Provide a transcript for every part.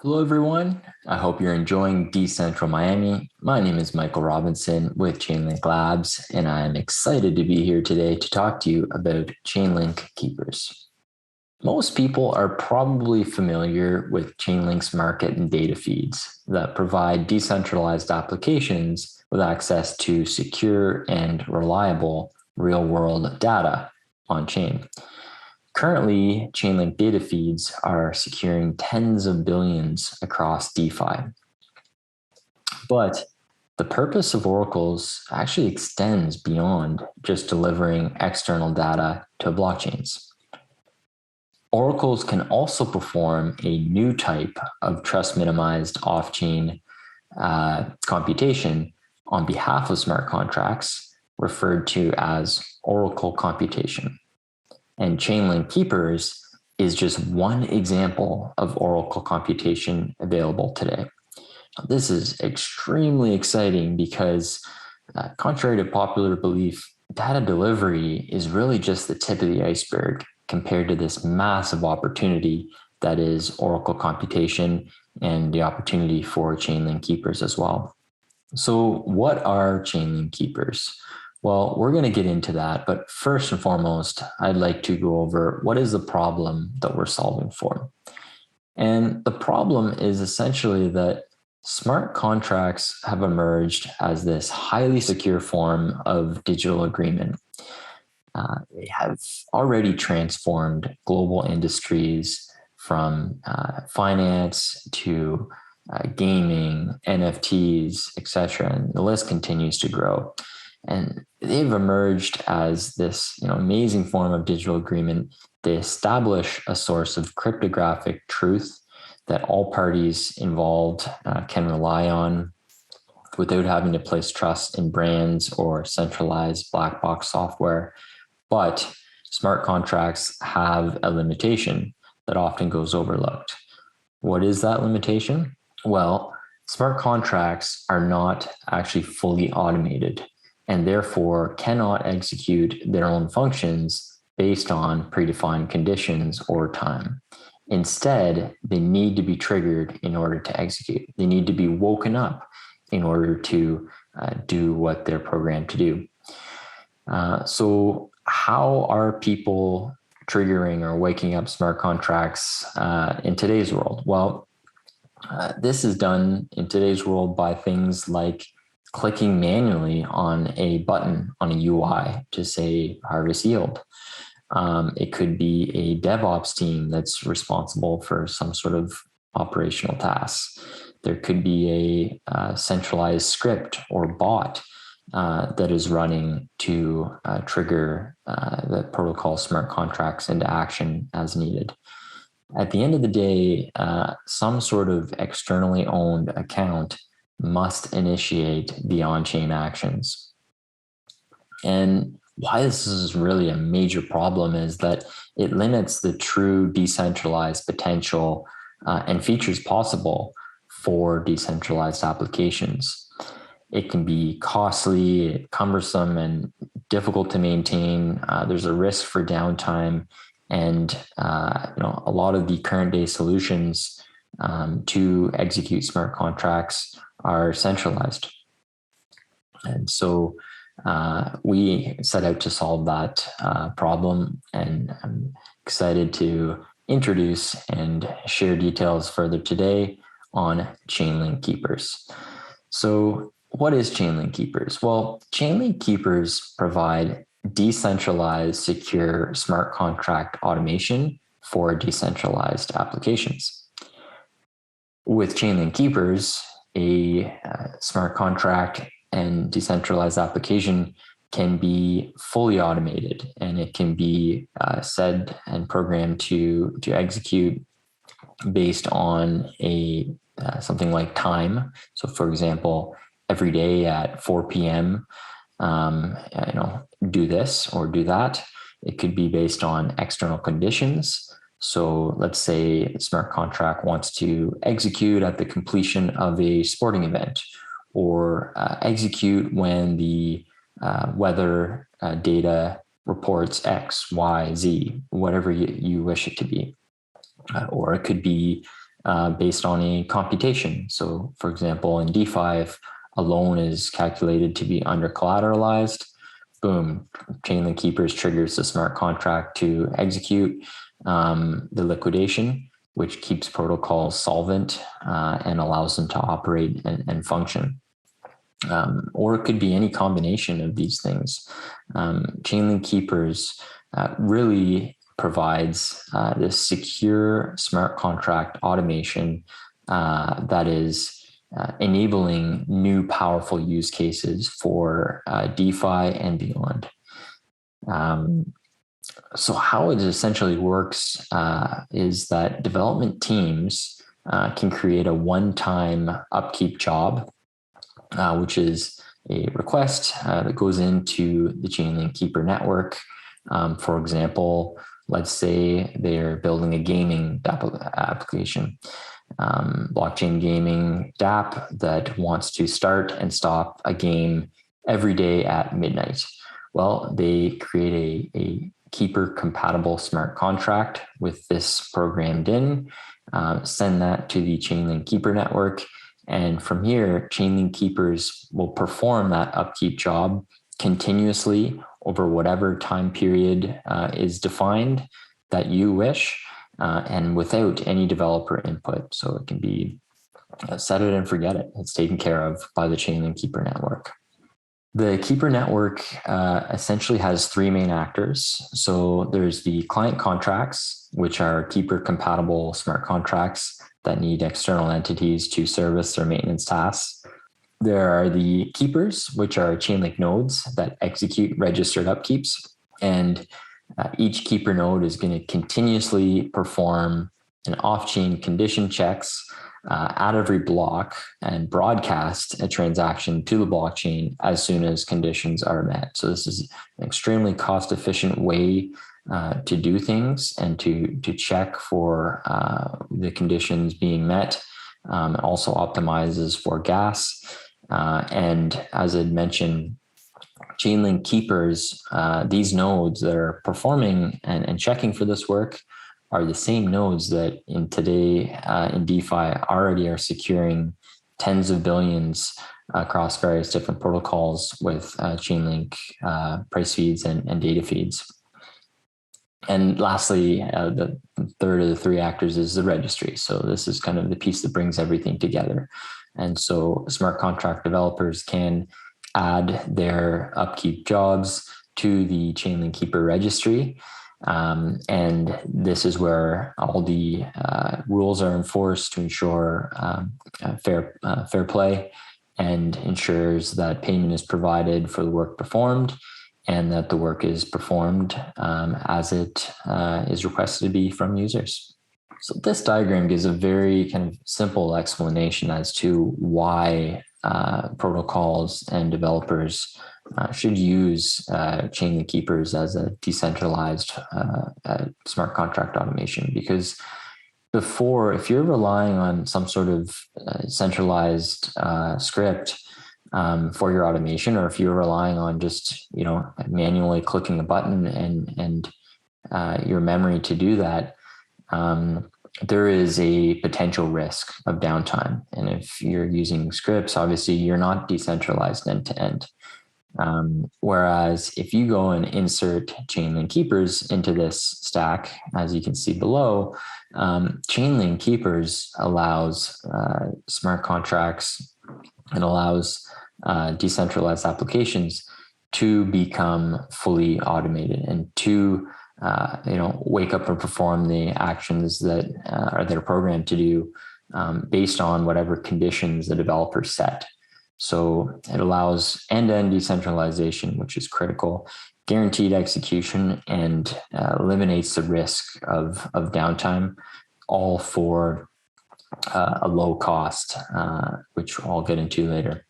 Hello, everyone. I hope you're enjoying DCentral Miami. My name is Michael Robinson with Chainlink Labs, and I'm excited to be here today to talk to you about Chainlink Keepers. Most people are probably familiar with Chainlink's market and data feeds that provide decentralized applications with access to secure and reliable real-world data on-chain. Currently, Chainlink data feeds are securing tens of billions across DeFi. But the purpose of oracles actually extends beyond just delivering external data to blockchains. Oracles can also perform a new type of trust minimized off-chain computation on behalf of smart contracts, referred to as oracle computation. And Chainlink Keepers is just one example of oracle computation available today. This is extremely exciting because, contrary to popular belief, data delivery is really just the tip of the iceberg compared to this massive opportunity that is oracle computation and the opportunity for Chainlink Keepers as well. So what are Chainlink Keepers? Well, we're going to get into that, but first and foremost, I'd like to go over what is the problem that we're solving for. And the problem is essentially that smart contracts have emerged as this highly secure form of digital agreement. They have already transformed global industries from finance to gaming, NFTs, etc., and the list continues to grow. And they've emerged as this amazing form of digital agreement. They establish a source of cryptographic truth that all parties involved can rely on without having to place trust in brands or centralized black box software. But smart contracts have a limitation that often goes overlooked. What is that limitation? Well, smart contracts are not actually fully automated, and therefore cannot execute their own functions based on predefined conditions or time. Instead, they need to be triggered in order to execute. They need to be woken up in order to do what they're programmed to do. So how are people triggering or waking up smart contracts in today's world? Well, this is done in today's world by things like clicking manually on a button on a UI to say harvest yield. It could be a DevOps team that's responsible for some sort of operational tasks. There could be a centralized script or bot that is running to trigger the protocol smart contracts into action as needed. At the end of the day, some sort of externally owned account must initiate the on-chain actions. And why this is really a major problem is that it limits the true decentralized potential and features possible for decentralized applications. It can be costly, cumbersome, and difficult to maintain. There's a risk for downtime, and a lot of the current day solutions to execute smart contracts are centralized. And so we set out to solve that problem, and I'm excited to introduce and share details further today on Chainlink Keepers. So what is Chainlink Keepers? Well, Chainlink Keepers provide decentralized, secure smart contract automation for decentralized applications. With Chainlink Keepers, a smart contract and decentralized application can be fully automated, and it can be said and programmed to execute based on something like time. So, for example, every day at 4 p.m., do this or do that. It could be based on external conditions. So let's say a smart contract wants to execute at the completion of a sporting event, or execute when the weather data reports X, Y, Z, whatever you wish it to be. Or it could be based on a computation. So for example, in DeFi, if a loan is calculated to be under collateralized, boom, Chainlink Keepers triggers the smart contract to execute the liquidation, which keeps protocols solvent and allows them to operate and function. Or it could be any combination of these things. Chainlink Keepers really provides this secure smart contract automation that is enabling new powerful use cases for DeFi and beyond. So how it essentially works is that development teams can create a one-time upkeep job, which is a request that goes into the Chainlink Keeper Network. For example, let's say they're building a gaming application, blockchain gaming dApp that wants to start and stop a game every day at midnight. Well, they create a Keeper compatible smart contract with this programmed in, send that to the Chainlink Keeper Network. And from here, Chainlink Keepers will perform that upkeep job continuously over whatever time period is defined that you wish, and without any developer input. So it can be set it and forget it. It's taken care of by the Chainlink Keeper Network. The Keeper Network essentially has three main actors. So there's the client contracts, which are Keeper compatible smart contracts that need external entities to service their maintenance tasks. There are the keepers, which are Chainlink nodes that execute registered upkeeps. And each keeper node is going to continuously perform an off-chain condition checks at every block and broadcast a transaction to the blockchain as soon as conditions are met. So this is an extremely cost-efficient way to do things and to check for the conditions being met. Also optimizes for gas. And as I mentioned, Chainlink Keepers, these nodes that are performing and checking for this work are the same nodes that in today in DeFi already are securing tens of billions across various different protocols with Chainlink price feeds and data feeds. And lastly, the third of the three actors is the registry. So this is kind of the piece that brings everything together. And so smart contract developers can add their upkeep jobs to the Chainlink Keeper registry. And this is where all the rules are enforced to ensure fair play and ensures that payment is provided for the work performed and that the work is performed as it is requested to be from users. So this diagram gives a very kind of simple explanation as to why protocols and developers should use Chainlink Keepers as a decentralized smart contract automation. Because before, if you're relying on some sort of centralized script for your automation, or if you're relying on just manually clicking a button and your memory to do that, there is a potential risk of downtime. And if you're using scripts, obviously you're not decentralized end to end. Whereas if you go and insert Chainlink Keepers into this stack, as you can see below, Chainlink Keepers allows smart contracts and allows decentralized applications to become fully automated and to wake up and perform the actions that they're programmed to do based on whatever conditions the developer set. So it allows end-to-end decentralization, which is critical, guaranteed execution, and eliminates the risk of downtime, all for a low cost, which I'll get into later.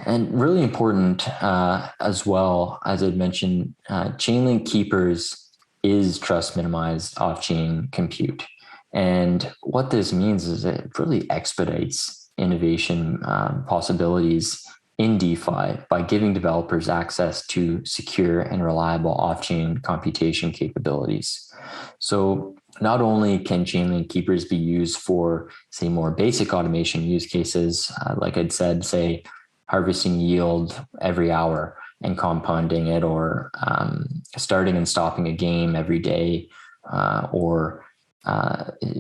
And really important as well, as I'd mentioned, Chainlink Keepers is trust minimized off-chain compute. And what this means is it really expedites innovation possibilities in DeFi by giving developers access to secure and reliable off-chain computation capabilities. So not only can Chainlink Keepers be used for, say, more basic automation use cases, like I'd said, say, harvesting yield every hour and compounding it, or starting and stopping a game every day, or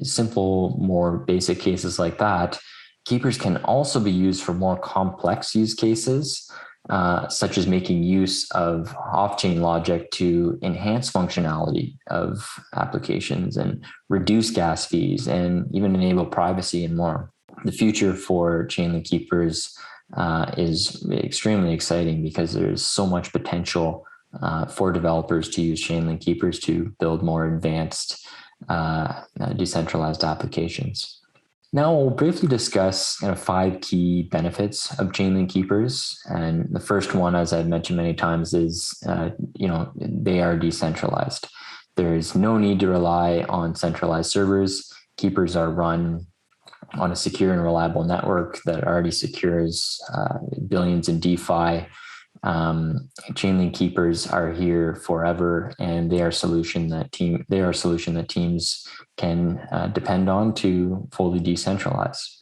simple, more basic cases like that. Keepers can also be used for more complex use cases, such as making use of off-chain logic to enhance functionality of applications and reduce gas fees and even enable privacy and more. The future for Chainlink Keepers is extremely exciting because there's so much potential for developers to use Chainlink Keepers to build more advanced decentralized applications. Now we'll briefly discuss 5 key benefits of Chainlink Keepers. And the first one, as I've mentioned many times, is they are decentralized. There is no need to rely on centralized servers. Keepers are run on a secure and reliable network that already secures billions in DeFi. Chainlink Keepers are here forever, and they are a solution that teams can depend on to fully decentralize.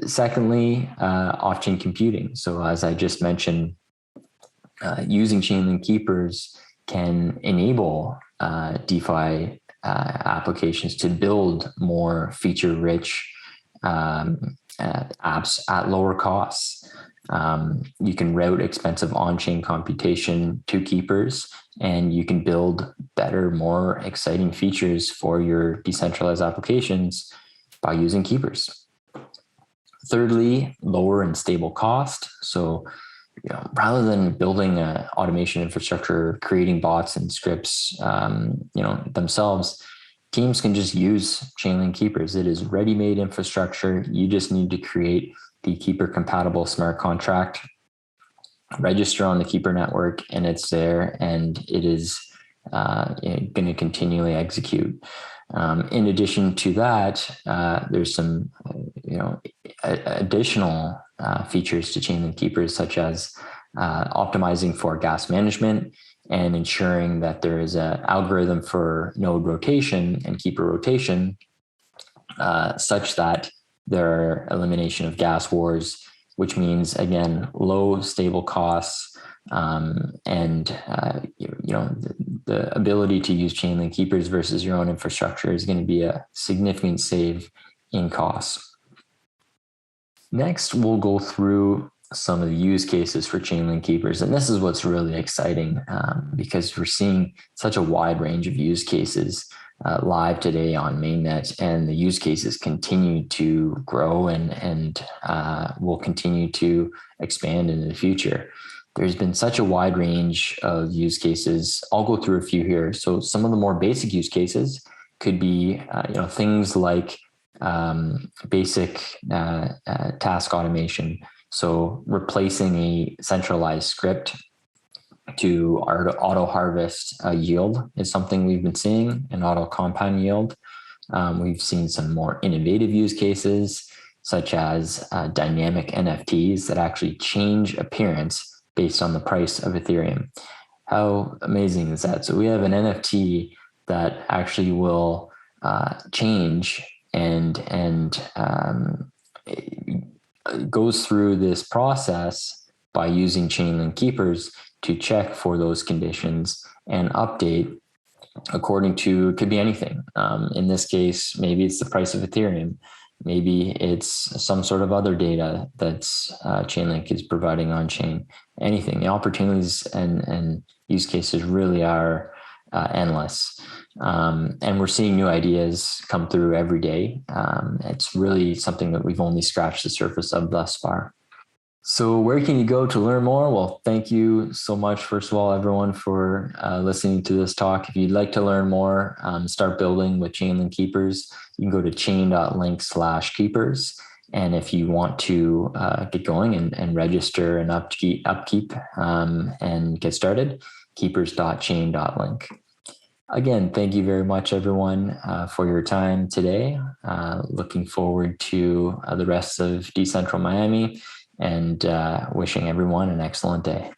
Secondly, off-chain computing. So as I just mentioned, using Chainlink Keepers can enable DeFi applications to build more feature-rich apps at lower costs. You can route expensive on-chain computation to Keepers, and you can build better, more exciting features for your decentralized applications by using Keepers. Thirdly, lower and stable cost. So, rather than building an automation infrastructure, creating bots and scripts, themselves, teams can just use Chainlink Keepers. It is ready-made infrastructure. You just need to create the Keeper compatible smart contract, register on the Keeper network, and it's there, and it is going to continually execute. In addition to that, there's some additional features to Chainlink Keepers, such as optimizing for gas management and ensuring that there is an algorithm for node rotation and Keeper rotation, such that there are elimination of gas wars, which means, again, low stable costs, and the ability to use Chainlink Keepers versus your own infrastructure is going to be a significant save in costs. Next, we'll go through some of the use cases for Chainlink Keepers, and this is what's really exciting, because we're seeing such a wide range of use cases live today on mainnet, and the use cases continue to grow and will continue to expand into the future. There's been such a wide range of use cases. I'll go through a few here. So some of the more basic use cases could be things like basic task automation. So replacing a centralized script to auto harvest yield is something we've been seeing, an auto compound yield. We've seen some more innovative use cases, such as dynamic NFTs that actually change appearance based on the price of Ethereum. How amazing is that? So we have an NFT that actually will change and it goes through this process by using Chainlink Keepers to check for those conditions and update according to, it could be anything. In this case, maybe it's the price of Ethereum. Maybe it's some sort of other data that's Chainlink is providing on chain. Anything. The opportunities and use cases really are endless. And we're seeing new ideas come through every day. It's really something that we've only scratched the surface of thus far. So where can you go to learn more? Well, thank you so much, first of all, everyone, for listening to this talk. If you'd like to learn more, start building with Chainlink Keepers, you can go to chain.link/keepers. And if you want to get going and register and upkeep and get started, keepers.chain.link. Again, thank you very much, everyone, for your time today. Looking forward to the rest of DCentral Miami, and wishing everyone an excellent day.